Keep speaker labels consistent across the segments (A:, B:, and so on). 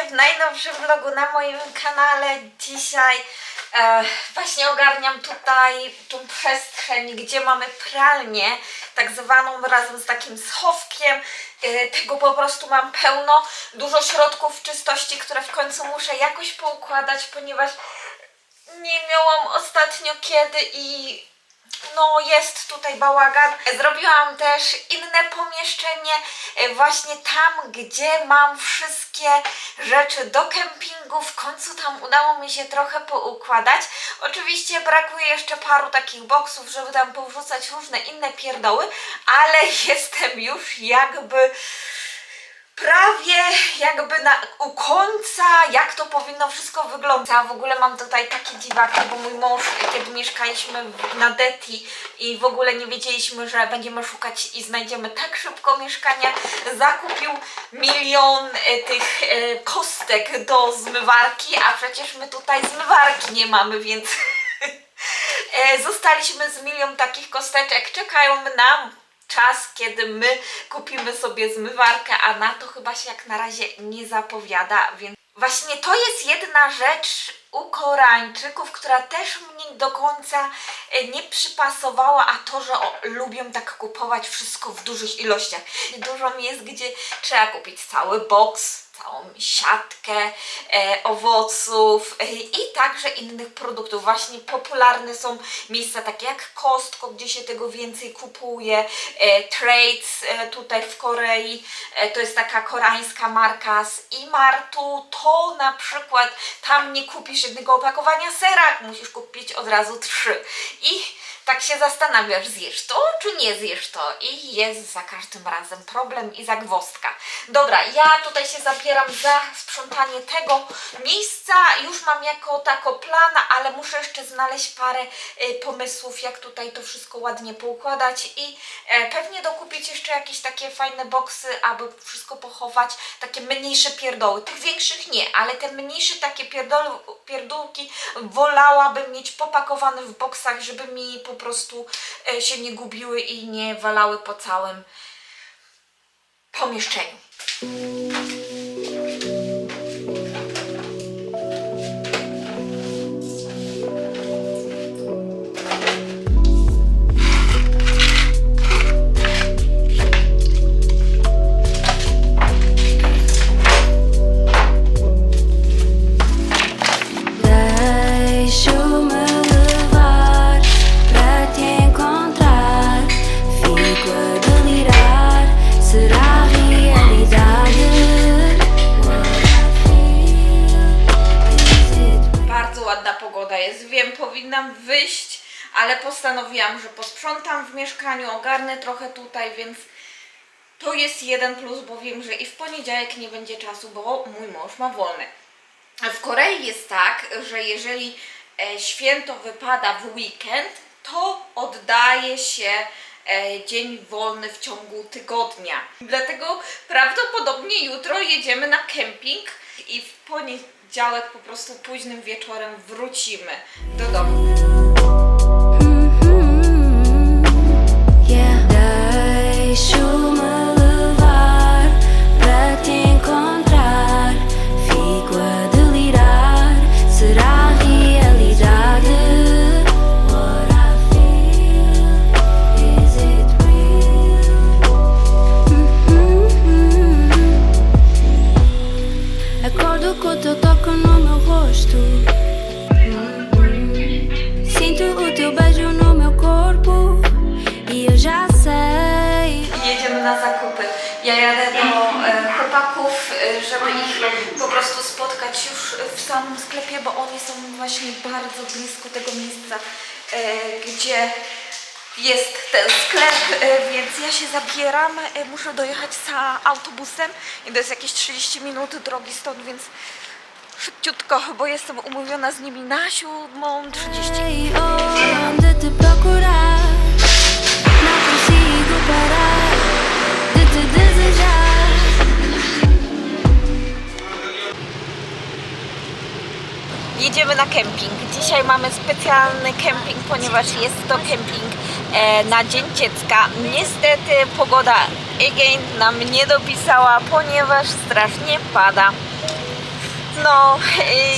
A: witajcie w najnowszym vlogu na moim kanale. Dzisiaj właśnie ogarniam tutaj tą przestrzeń, gdzie mamy pralnię, tak zwaną, razem z takim schowkiem. Tego po prostu mam pełno, dużo środków czystości, które w końcu muszę jakoś poukładać, ponieważ nie miałam ostatnio kiedy i no jest tutaj bałagan. Zrobiłam też inne pomieszczenie właśnie tam, gdzie mam wszystkie rzeczy do kempingu. W końcu tam udało mi się trochę poukładać. Oczywiście brakuje jeszcze paru takich boksów, żeby tam powrzucać różne inne pierdoły, ale jestem już jakby prawie u końca, jak to powinno wszystko wyglądać. W ogóle mam tutaj takie dziwaki, bo mój mąż, kiedy mieszkaliśmy na Deti i w ogóle nie wiedzieliśmy, że będziemy szukać i znajdziemy tak szybko mieszkania, zakupił milion tych kostek do zmywarki, a przecież my tutaj zmywarki nie mamy, więc zostaliśmy z milion takich kosteczek. Czekają nam czas, kiedy my kupimy sobie zmywarkę, a na to chyba się jak na razie nie zapowiada, więc właśnie to jest jedna rzecz u Koreańczyków, która też mnie do końca nie przypasowała, a to, że lubią tak kupować wszystko w dużych ilościach. Dużo miejsc, gdzie trzeba kupić cały boks, całą siatkę owoców i także innych produktów. Właśnie popularne są miejsca takie jak Costco, gdzie się tego więcej kupuje, Trades tutaj w Korei, to jest taka koreańska marka z Imartu, to na przykład tam nie kupisz jednego opakowania sera, musisz kupić od razu 3 i tak się zastanawiasz, zjesz to czy nie zjesz to, i jest za każdym razem problem i zagwozdka. Dobra, ja tutaj się zabieram za sprzątanie tego miejsca, już mam jako tako plan, ale muszę jeszcze znaleźć parę pomysłów, jak tutaj to wszystko ładnie poukładać i pewnie dokupić jeszcze jakieś takie fajne boksy, aby wszystko pochować, takie mniejsze pierdoły. Tych większych nie, ale te mniejsze takie pierdółki wolałabym mieć popakowane w boksach, żeby mi po prostu się nie gubiły i nie walały po całym pomieszczeniu. Pogoda jest, wiem, powinnam wyjść, ale postanowiłam, że posprzątam w mieszkaniu, ogarnę trochę tutaj, więc to jest jeden plus, bo wiem, że i w poniedziałek nie będzie czasu, bo mój mąż ma wolny. W Korei jest tak, że jeżeli święto wypada w weekend, to oddaje się dzień wolny w ciągu tygodnia. Dlatego prawdopodobnie jutro jedziemy na kemping i w poniedziałek po prostu późnym wieczorem wrócimy do domu. Jedziemy na zakupy. Ja jadę do chłopaków, żeby ich po prostu spotkać już w samym sklepie, bo oni są właśnie bardzo blisko tego miejsca, gdzie jest ten sklep, więc ja się zabieram. Muszę dojechać autobusem i to jest jakieś 30 minut drogi stąd, więc szybciutko, bo jestem umówiona z nimi na 7:30. Jedziemy na kemping. Dzisiaj mamy specjalny kemping, ponieważ jest to kemping na Dzień Dziecka. Niestety pogoda again nam nie dopisała, ponieważ strasznie pada. No,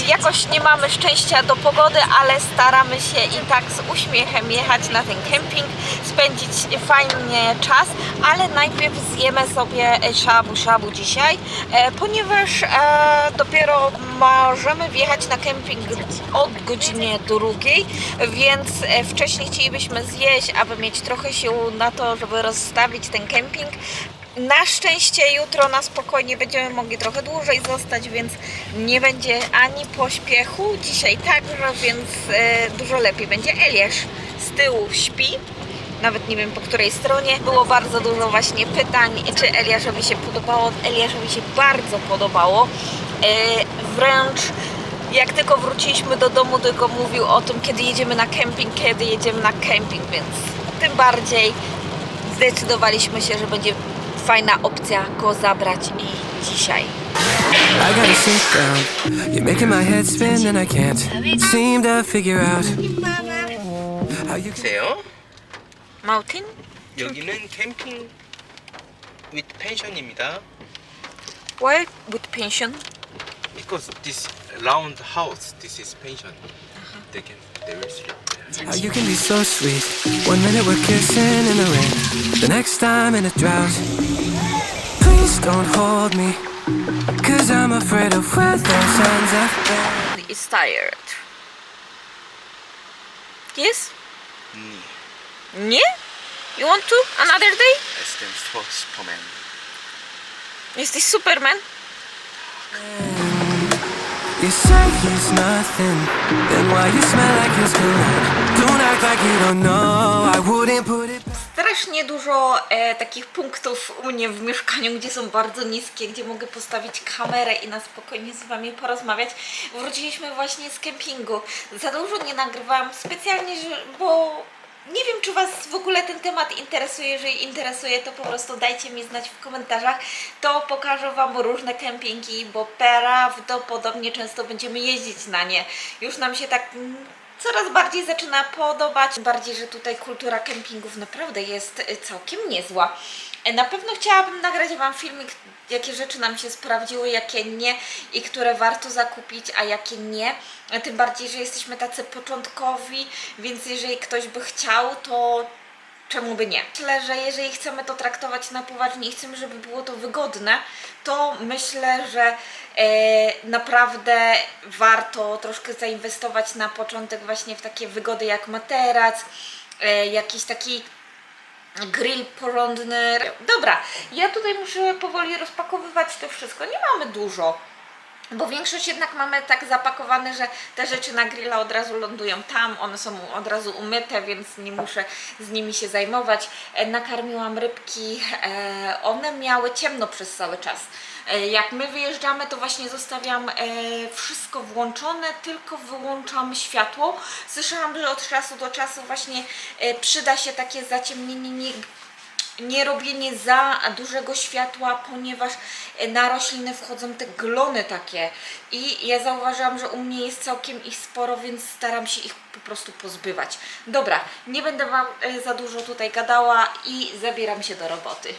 A: jakoś nie mamy szczęścia do pogody, ale staramy się i tak z uśmiechem jechać na ten kemping, spędzić fajnie czas, ale najpierw zjemy sobie shabu dzisiaj, ponieważ dopiero możemy wjechać na kemping od godziny 2, więc wcześniej chcielibyśmy zjeść, aby mieć trochę sił na to, żeby rozstawić ten kemping. Na szczęście jutro na spokojnie będziemy mogli trochę dłużej zostać, więc nie będzie ani pośpiechu. Dzisiaj także, więc dużo lepiej będzie. Eliasz z tyłu śpi, nawet nie wiem po której stronie. Było bardzo dużo właśnie pytań, czy Eliaszowi się podobało. Eliaszowi się bardzo podobało. Wręcz jak tylko wróciliśmy do domu, tylko mówił o tym, kiedy jedziemy na kemping, więc tym bardziej zdecydowaliśmy się, że będzie fajna opcja go zabrać i dzisiaj.
B: I gotta sit down. You're making my head spin and I can't seem to figure out how you
C: 세요.
A: Mountain?
C: 여기는 캠핑 with pension입니다.
A: Why with pension?
C: Because this round house, this is pension. They will sleep there.
B: how you can be so sweet. 1 minute we're kissing in the rain, the next time in a drought. Please don't hold me, 'cause I'm afraid of where those hands have been.
A: Is tired. Yes?
C: Nie.
A: Nie? You want to? Another day?
C: Jestem Superman.
A: Jesteś Superman?
B: You say he's nothing, then why you smell like his cologne? Don't act like you don't know, I wouldn't put it back.
A: Strasznie dużo takich punktów u mnie w mieszkaniu, gdzie są bardzo niskie, gdzie mogę postawić kamerę i na spokojnie z wami porozmawiać. Wróciliśmy właśnie z kempingu. Za dużo nie nagrywałam specjalnie, bo nie wiem, czy was w ogóle ten temat interesuje. Jeżeli interesuje, to po prostu dajcie mi znać w komentarzach. To pokażę wam różne kempingi, bo prawdopodobnie często będziemy jeździć na nie. Już nam się tak coraz bardziej zaczyna podobać. Tym bardziej, że tutaj kultura kempingów naprawdę jest całkiem niezła. Na pewno chciałabym nagrać wam filmik, jakie rzeczy nam się sprawdziły, jakie nie i które warto zakupić, a jakie nie. Tym bardziej, że jesteśmy tacy początkowi, więc jeżeli ktoś by chciał, to czemu by nie? Myślę, że jeżeli chcemy to traktować na poważnie i chcemy, żeby było to wygodne, to myślę, że naprawdę warto troszkę zainwestować na początek właśnie w takie wygody jak materac, jakiś taki grill porządny. Dobra, ja tutaj muszę powoli rozpakowywać to wszystko. Nie mamy dużo, bo większość jednak mamy tak zapakowane, że te rzeczy na grilla od razu lądują tam, one są od razu umyte, więc nie muszę z nimi się zajmować. Nakarmiłam rybki, one miały ciemno przez cały czas. Jak my wyjeżdżamy, to właśnie zostawiam wszystko włączone, tylko wyłączam światło. Słyszałam, że od czasu do czasu właśnie przyda się takie zaciemnienie, nie robienie za dużego światła, ponieważ na rośliny wchodzą te glony takie i ja zauważyłam, że u mnie jest całkiem ich sporo, więc staram się ich po prostu pozbywać. Dobra, nie będę wam za dużo tutaj gadała i zabieram się do roboty.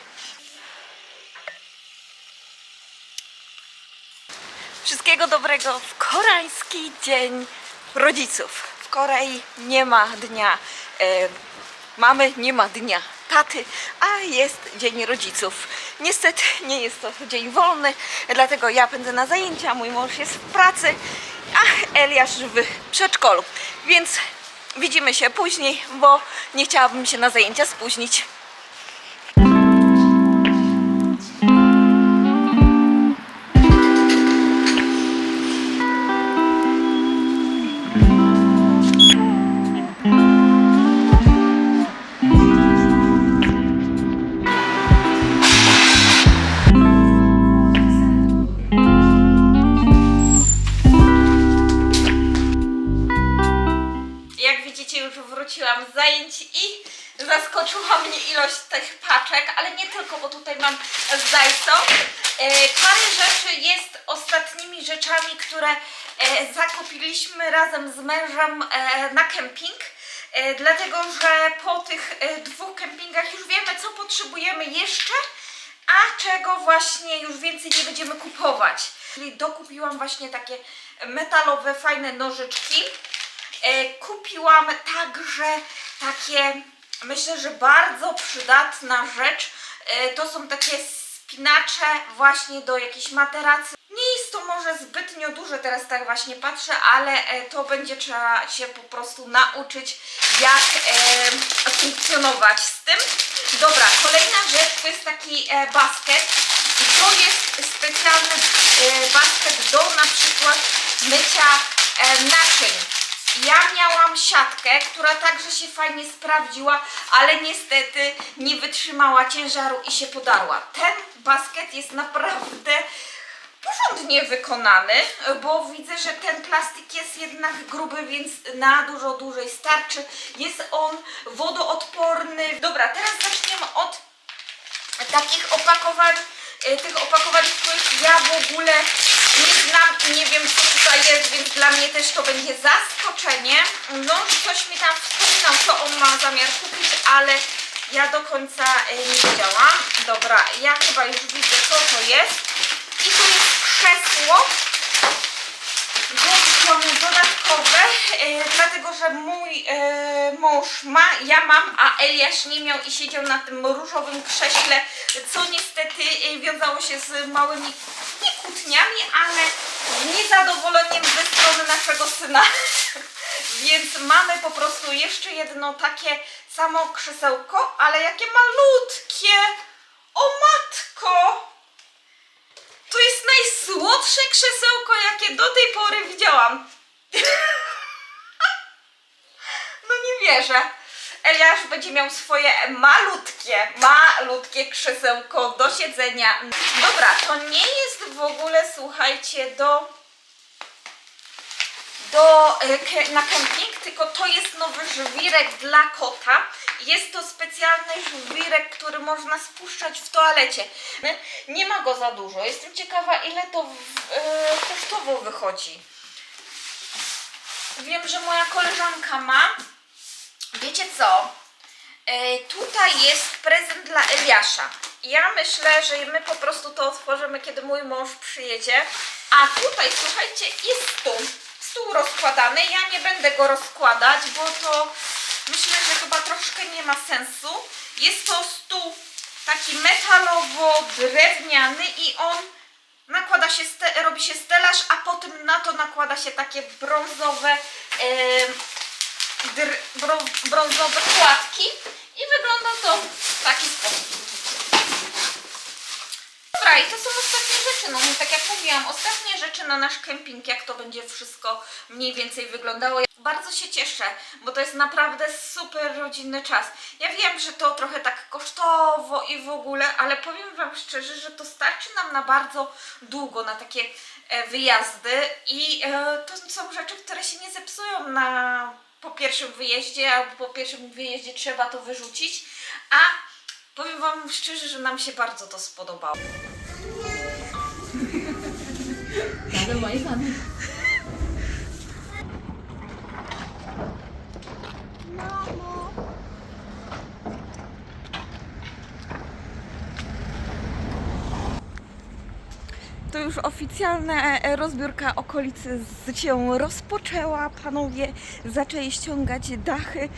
A: Wszystkiego dobrego w koreański dzień rodziców. W Korei nie ma dnia mamy, nie ma dnia taty, a jest dzień rodziców. Niestety nie jest to dzień wolny, dlatego ja pędzę na zajęcia, mój mąż jest w pracy, a Eliasz w przedszkolu. Więc widzimy się później, bo nie chciałabym się na zajęcia spóźnić. Wróciłam z zajęć i zaskoczyła mnie ilość tych paczek, ale nie tylko, bo tutaj mam z Daiso. Parę rzeczy jest ostatnimi rzeczami, które zakupiliśmy razem z mężem na kemping. Dlatego, że po tych 2 kempingach już wiemy, co potrzebujemy jeszcze, a czego właśnie już więcej nie będziemy kupować. Czyli dokupiłam właśnie takie metalowe, fajne nożyczki. Kupiłam także takie, myślę, że bardzo przydatna rzecz. To są takie spinacze właśnie do jakiejś materacy. Nie jest to może zbytnio duże, teraz tak właśnie patrzę, ale to będzie trzeba się po prostu nauczyć, jak funkcjonować z tym. Dobra, kolejna rzecz to jest taki basket. I to jest specjalny basket do na przykład mycia naczyń. Ja miałam siatkę, która także się fajnie sprawdziła, ale niestety nie wytrzymała ciężaru i się podarła. Ten basket jest naprawdę porządnie wykonany, bo widzę, że ten plastik jest jednak gruby, więc na dużo dłużej starczy. Jest on wodoodporny. Dobra, teraz zaczniemy od takich opakowań, tych opakowań, których ja w ogóle nie znam i nie wiem, co tutaj jest, więc dla mnie też to będzie zaskoczenie. No, ktoś mi tam wspominał, co on ma zamiar kupić, ale ja do końca nie wiedziałam. Dobra, ja chyba już widzę, co to jest. I to jest krzesło dodatkowe, dlatego że mój mąż ma, ja mam, a Eliasz nie miał i siedział na tym różowym krześle, co niestety wiązało się z małymi nie kłótniami, ale niezadowoleniem ze strony naszego syna. Więc mamy po prostu jeszcze jedno takie samo krzesełko, ale jakie malutkie! O matko! To jest najsłodsze krzesełko, jakie do tej pory widziałam. No nie wierzę. Eliasz będzie miał swoje malutkie krzesełko do siedzenia. Dobra, to nie jest w ogóle, słuchajcie, na kemping, tylko to jest nowy żwirek dla kota. Jest to specjalny żwirek, który można spuszczać w toalecie. Nie ma go za dużo. Jestem ciekawa, ile to kosztowo wychodzi. Wiem, że moja koleżanka ma. Wiecie co? Tutaj jest prezent dla Eliasza. Ja myślę, że my po prostu to otworzymy, kiedy mój mąż przyjedzie. A tutaj, słuchajcie, jest stół rozkładany. Ja nie będę go rozkładać, bo to myślę, że chyba troszkę nie ma sensu. Jest to stół taki metalowo-drewniany i on nakłada się, robi się stelaż, a potem na to nakłada się takie brązowe płatki i wygląda to w taki sposób. Dobra, i to są ostatnie rzeczy, no tak jak mówiłam, ostatnie rzeczy na nasz kemping, jak to będzie wszystko mniej więcej wyglądało. Ja bardzo się cieszę, bo to jest naprawdę super rodzinny czas. Ja wiem, że to trochę tak kosztowo i w ogóle, ale powiem wam szczerze, że to starczy nam na bardzo długo, na takie wyjazdy i to są rzeczy, które się nie zepsują po pierwszym wyjeździe, albo po pierwszym wyjeździe trzeba to wyrzucić, a powiem wam szczerze, że nam się bardzo to spodobało.
D: 나는 많이 사네.
A: To już oficjalna rozbiórka okolicy się rozpoczęła. Panowie zaczęli ściągać dachy,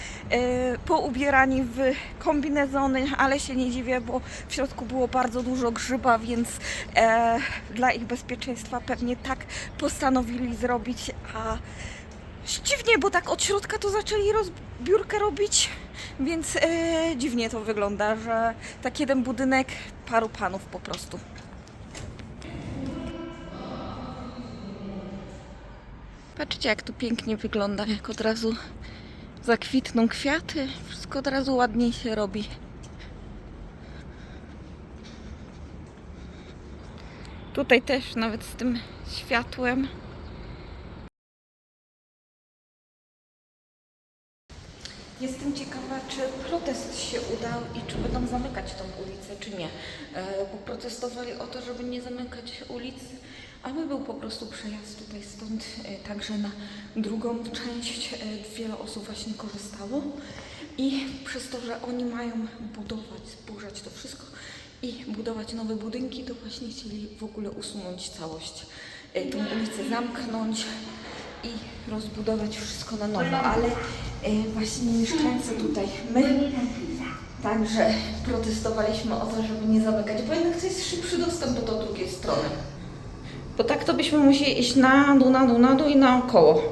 A: poubierani w kombinezony, ale się nie dziwię, bo w środku było bardzo dużo grzyba, więc dla ich bezpieczeństwa pewnie tak postanowili zrobić. A dziwnie, bo tak od środka to zaczęli rozbiórkę robić, więc dziwnie to wygląda, że tak jeden budynek, paru panów po prostu. Patrzcie, jak tu pięknie wygląda, jak od razu zakwitną kwiaty, wszystko od razu ładniej się robi. Tutaj też nawet z tym światłem. Jestem ciekawa, czy protest się udał i czy będą zamykać tą ulicę, czy nie. Bo protestowali o to, żeby nie zamykać ulic, aby był po prostu przejazd tutaj stąd, także na drugą część. Wiele osób właśnie korzystało i przez to, że oni mają budować, zburzać to wszystko, i budować nowe budynki, to właśnie chcieli w ogóle usunąć całość, tą ulicę zamknąć i rozbudować wszystko na nowo, ale właśnie mieszkańcy tutaj, my także protestowaliśmy o to, żeby nie zamykać, bo jednak to jest szybszy dostęp do drugiej strony. Bo tak to byśmy musieli iść na dół i naokoło.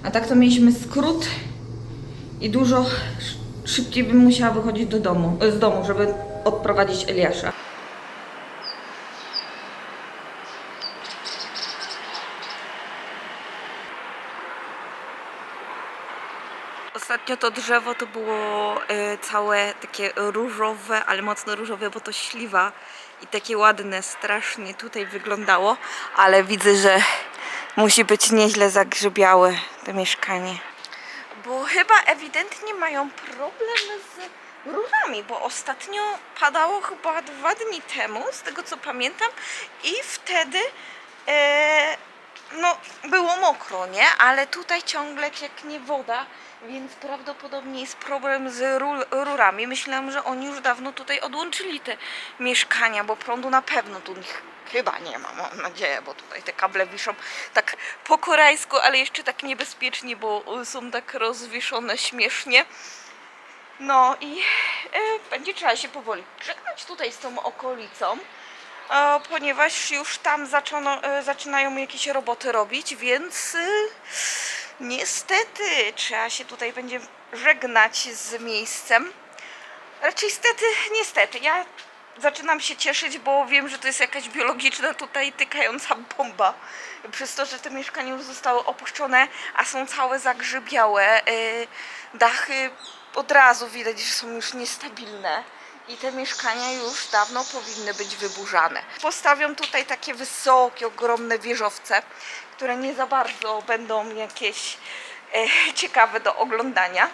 A: A tak to mieliśmy skrót i dużo szybciej bym musiała wychodzić z domu, żeby odprowadzić Eliasza. Ostatnio to drzewo to było całe takie różowe, ale mocno różowe, bo to śliwa i takie ładne strasznie tutaj wyglądało, ale widzę, że musi być nieźle zagrzybiałe to mieszkanie. Bo chyba ewidentnie mają problem z rurami, bo ostatnio padało chyba 2 dni temu, z tego co pamiętam, i wtedy no było mokro, nie? Ale tutaj ciągle cieknie woda, więc prawdopodobnie jest problem z rurami. Myślałam, że oni już dawno tutaj odłączyli te mieszkania, bo prądu na pewno tu chyba nie ma, mam nadzieję, bo tutaj te kable wiszą tak po korejsku, ale jeszcze tak niebezpiecznie, bo są tak rozwieszone śmiesznie. No i będzie trzeba się powoli żegnać tutaj z tą okolicą, ponieważ już tam zaczynają jakieś roboty robić, więc niestety trzeba się tutaj będzie żegnać z miejscem. Raczej niestety. Ja zaczynam się cieszyć, bo wiem, że to jest jakaś biologiczna tutaj tykająca bomba. Przez to, że te mieszkania już zostały opuszczone, a są całe zagrzybiałe. Dachy od razu widać, że są już niestabilne. I te mieszkania już dawno powinny być wyburzane. Postawią tutaj takie wysokie, ogromne wieżowce, które nie za bardzo będą jakieś ciekawe do oglądania.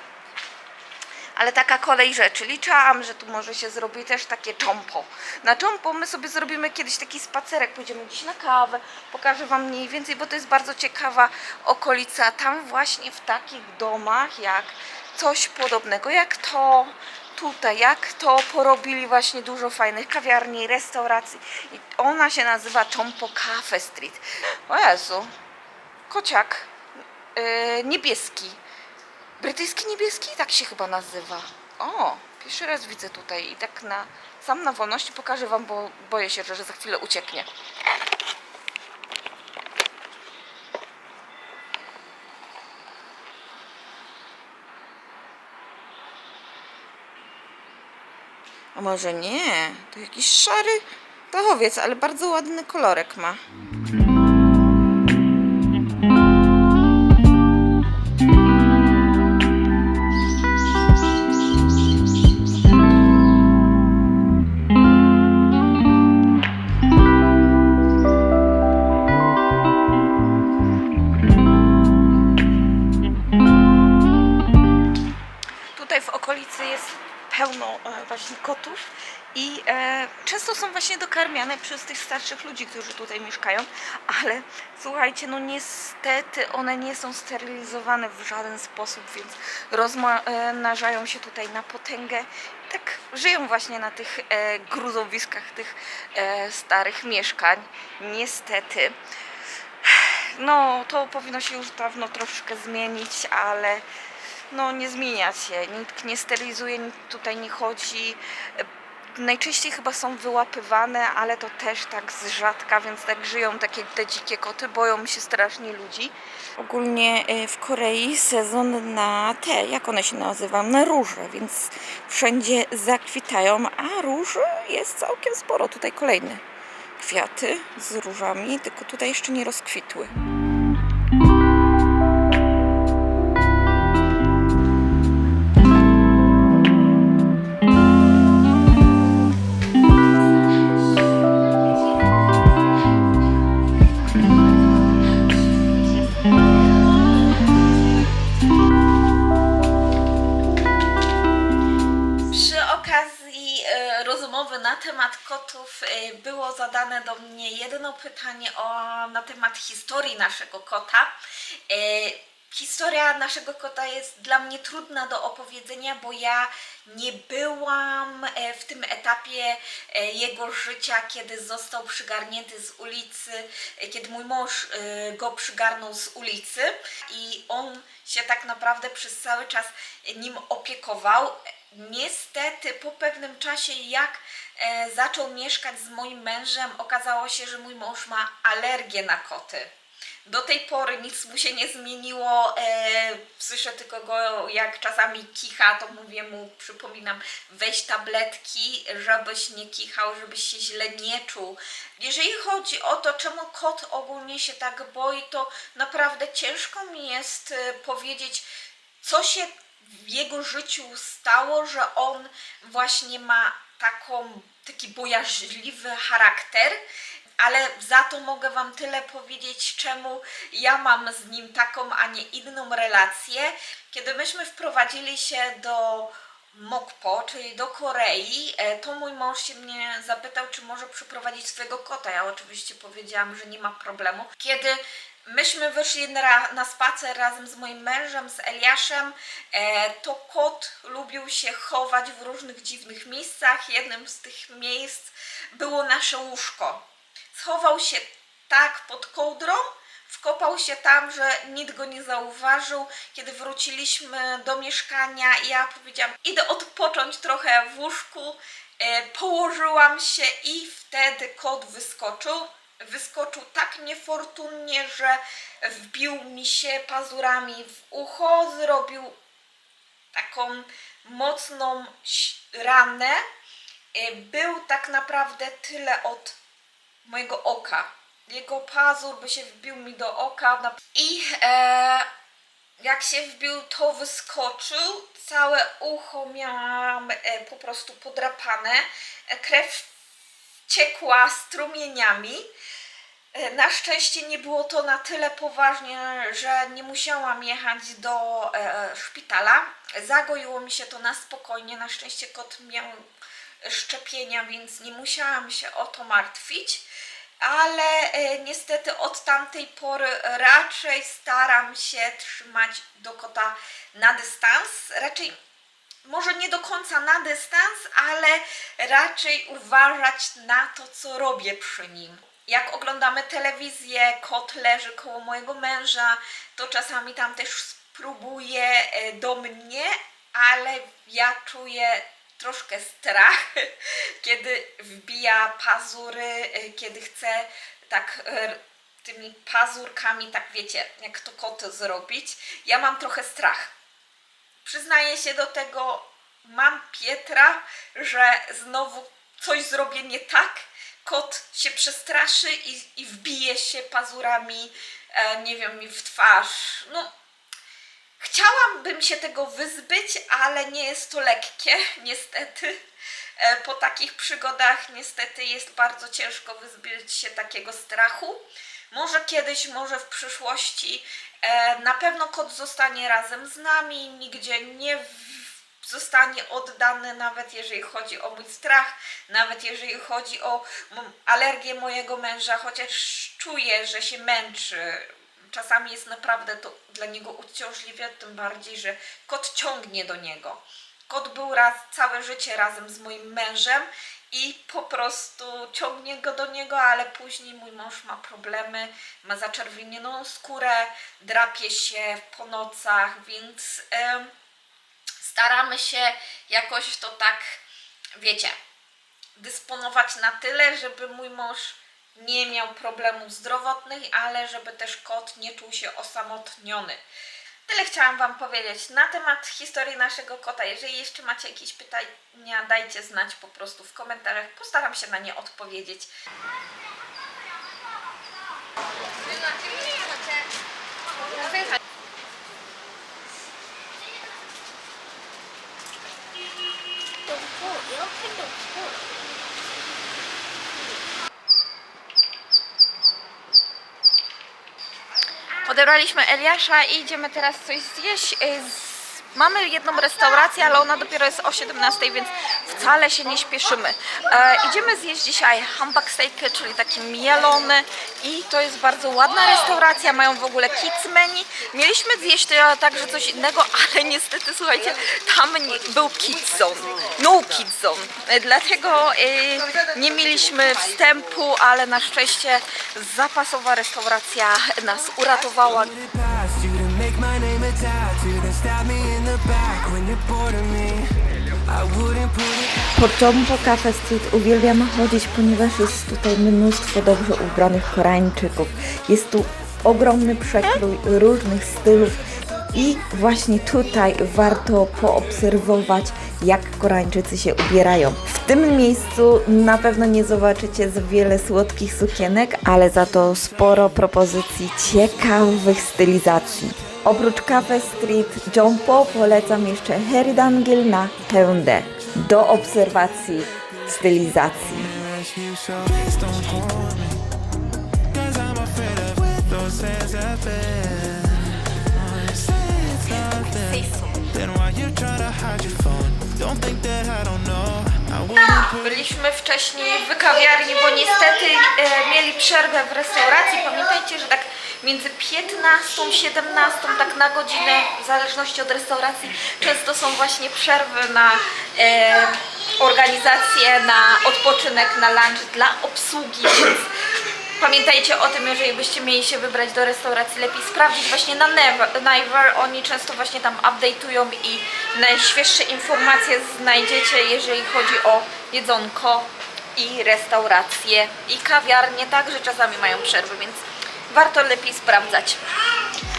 A: Ale taka kolej rzeczy. Liczyłam, że tu może się zrobi też takie czompo. Na czompo my sobie zrobimy kiedyś taki spacerek, pójdziemy gdzieś na kawę, pokażę wam mniej więcej, bo to jest bardzo ciekawa okolica. Tam właśnie w takich domach, jak coś podobnego, jak to tutaj, jak to porobili właśnie dużo fajnych kawiarni, restauracji. I ona się nazywa Chompo Cafe Street. O Jezu, kociak niebieski. Brytyjski niebieski? Tak się chyba nazywa. O, pierwszy raz widzę tutaj i tak sam na wolności pokażę wam, bo boję się, że za chwilę ucieknie. A może nie? To jakiś szary dachowiec, ale bardzo ładny kolorek ma. Tutaj w okolicy jest pełno właśnie kotów i często są właśnie dokarmiane przez tych starszych ludzi, którzy tutaj mieszkają, ale słuchajcie, no niestety one nie są sterylizowane w żaden sposób, więc rozmnażają się tutaj na potęgę. Tak żyją właśnie na tych gruzowiskach tych starych mieszkań. Niestety. No to powinno się już dawno troszkę zmienić, ale no nie zmienia się, nikt nie sterylizuje, nikt tutaj nie chodzi. Najczęściej chyba są wyłapywane, ale to też tak z rzadka, więc tak żyją te dzikie koty, boją się strasznie ludzi. Ogólnie w Korei sezon na te, jak one się nazywa, na róże, więc wszędzie zakwitają, a róż jest całkiem sporo. Tutaj kolejne kwiaty z różami, tylko tutaj jeszcze nie rozkwitły. Rozmowy na temat kotów było zadane do mnie jedno pytanie na temat historii naszego kota. Historia naszego kota jest dla mnie trudna do opowiedzenia, bo ja nie byłam w tym etapie jego życia, kiedy został przygarnięty z ulicy, kiedy mój mąż go przygarnął z ulicy i on się tak naprawdę przez cały czas nim opiekował. Niestety po pewnym czasie, jak zaczął mieszkać z moim mężem, okazało się, że mój mąż ma alergię na koty. Do tej pory nic mu się nie zmieniło, słyszę tylko go, jak czasami kicha, to mówię mu, przypominam, weź tabletki, żebyś nie kichał, żebyś się źle nie czuł. Jeżeli chodzi o to, czemu kot ogólnie się tak boi, to naprawdę ciężko mi jest powiedzieć, co się w jego życiu stało, że on właśnie ma taki bojaźliwy charakter. Ale za to mogę Wam tyle powiedzieć, czemu ja mam z nim taką, a nie inną relację. Kiedy myśmy wprowadzili się do Mokpo, czyli do Korei, to mój mąż się mnie zapytał, czy może przyprowadzić swojego kota. Ja oczywiście powiedziałam, że nie ma problemu. Kiedy myśmy wyszli na spacer razem z moim mężem, z Eliaszem, to kot lubił się chować w różnych dziwnych miejscach. Jednym z tych miejsc było nasze łóżko. Schował się tak pod kołdrą, wkopał się tam, że nikt go nie zauważył. Kiedy wróciliśmy do mieszkania, ja powiedziałam, idę odpocząć trochę w łóżku, położyłam się i wtedy kot wyskoczył. Wyskoczył tak niefortunnie, że wbił mi się pazurami w ucho, zrobił taką mocną ranę. Był tak naprawdę tyle od mojego oka. Jego pazur by się wbił mi do oka i jak się wbił, to wyskoczył. Całe ucho miałam po prostu podrapane. Krew ciekła strumieniami. Na szczęście nie było to na tyle poważnie, że nie musiałam jechać do szpitala. Zagoiło mi się to na spokojnie. Na szczęście kot miał szczepienia, więc nie musiałam się o to martwić, ale niestety od tamtej pory raczej staram się trzymać do kota na dystans. Raczej może nie do końca na dystans, ale raczej uważać na to, co robię przy nim. Jak oglądamy telewizję, kot leży koło mojego męża, to czasami tam też spróbuje do mnie, ale ja czuję troszkę strach, kiedy wbija pazury, kiedy chce tak tymi pazurkami, tak wiecie, jak to koty zrobić. Ja mam trochę strach. Przyznaję się do tego, mam Pietra, że znowu coś zrobię nie tak, kot się przestraszy i wbije się pazurami, nie wiem, mi w twarz. No, chciałabym się tego wyzbyć, ale nie jest to lekkie, niestety. Po takich przygodach niestety jest bardzo ciężko wyzbyć się takiego strachu. Może kiedyś, może w przyszłości. Na pewno kot zostanie razem z nami, nigdzie nie zostanie oddany, nawet jeżeli chodzi o mój strach, nawet jeżeli chodzi o alergię mojego męża, chociaż czuję, że się męczy. Czasami jest naprawdę to dla niego uciążliwe, tym bardziej, że kot ciągnie do niego. Kot był całe życie razem z moim mężem i po prostu ciągnie go do niego, ale później mój mąż ma problemy, ma zaczerwienioną skórę, drapie się po nocach, więc staramy się jakoś to tak, wiecie, dysponować na tyle, żeby mój mąż nie miał problemów zdrowotnych, ale żeby też kot nie czuł się osamotniony. Tyle chciałam Wam powiedzieć na temat historii naszego kota. Jeżeli jeszcze macie jakieś pytania, dajcie znać po prostu w komentarzach. Postaram się na nie odpowiedzieć. Odebraliśmy Eliasza i idziemy teraz coś zjeść. Mamy jedną restaurację, ale ona dopiero jest o 17, więc wcale się nie śpieszymy. Idziemy zjeść dzisiaj humbug steak, czyli taki mielony i to jest bardzo ładna restauracja, mają w ogóle kids menu. Mieliśmy zjeść także coś innego, ale niestety, słuchajcie, tam był kids zone, no kids zone, dlatego nie mieliśmy wstępu, ale na szczęście zapasowa restauracja nas uratowała.
B: Past you to make my name a tattoo, then stab me in the back when you're bored of me. I wouldn't put it.
E: Po Jumbo Cafe Street uwielbiamy chodzić, ponieważ jest tutaj mnóstwo dobrze ubranych Koreańczyków. Jest tu ogromny przekrój różnych stylów i właśnie tutaj warto poobserwować, jak Koreańczycy się ubierają. W tym miejscu na pewno nie zobaczycie za wiele słodkich sukienek, ale za to sporo propozycji ciekawych stylizacji. Oprócz Cafe Street Jumbo polecam jeszcze Haerydan길 na Haeundae do obserwacji stylizacji.
B: You so please don't hold me, 'cause I'm afraid of those hands that bend. Say it's nothing, then why you try to hide your phone? Don't think that I don't know. I wouldn't put
A: Byliśmy wcześniej w kawiarni, bo niestety mieli przerwę w restauracji. Pamiętajcie, że tak między 15 a 17, tak na godzinę, w zależności od restauracji, często są właśnie przerwy na organizację, na odpoczynek, na lunch dla obsługi, więc pamiętajcie o tym, jeżeli byście mieli się wybrać do restauracji, lepiej sprawdzić właśnie na Naver. Oni często właśnie tam update'ują i najświeższe informacje znajdziecie, jeżeli chodzi o jedzonko i restauracje i kawiarnie, także czasami mają przerwy, więc warto lepiej sprawdzać.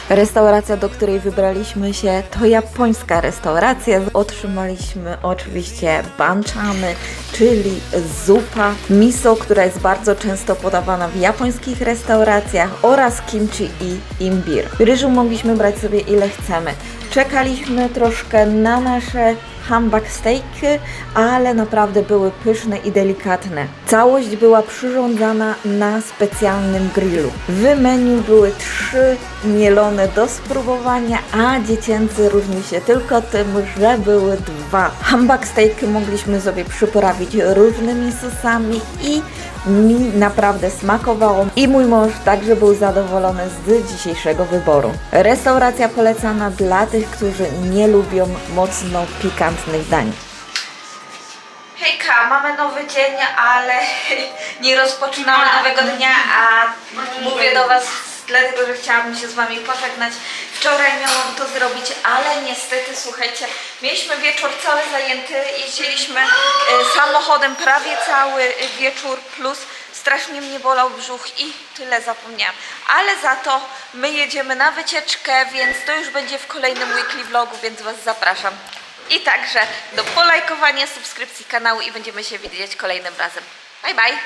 E: Restauracja, do której wybraliśmy się, to japońska restauracja. Otrzymaliśmy oczywiście banchamy, czyli zupa miso, która jest bardzo często podawana w japońskich restauracjach, oraz kimchi i imbir. Ryżu mogliśmy brać sobie ile chcemy. Czekaliśmy troszkę na nasze humbug steaky, ale naprawdę były pyszne i delikatne. Całość była przyrządzana na specjalnym grillu. W menu były 3 mielone do spróbowania, a dziecięcy różni się tylko tym, że były 2. Humbug steaky mogliśmy sobie przyprawić różnymi sosami i mi naprawdę smakowało i mój mąż także był zadowolony z dzisiejszego wyboru. Restauracja polecana dla tych, którzy nie lubią mocno pikantnych dań.
A: Hejka, mamy nowy dzień, ale nie rozpoczynamy nowego dnia, a mówię do Was dlatego, że chciałabym się z Wami pożegnać. Wczoraj miałam to zrobić, ale niestety, słuchajcie, mieliśmy wieczór cały zajęty, jeździliśmy samochodem prawie cały wieczór, plus strasznie mnie bolał brzuch i tyle zapomniałam. Ale za to my jedziemy na wycieczkę, więc to już będzie w kolejnym weekly vlogu, więc Was zapraszam. I także do polajkowania, subskrypcji kanału i będziemy się widzieć kolejnym razem. Bye bye!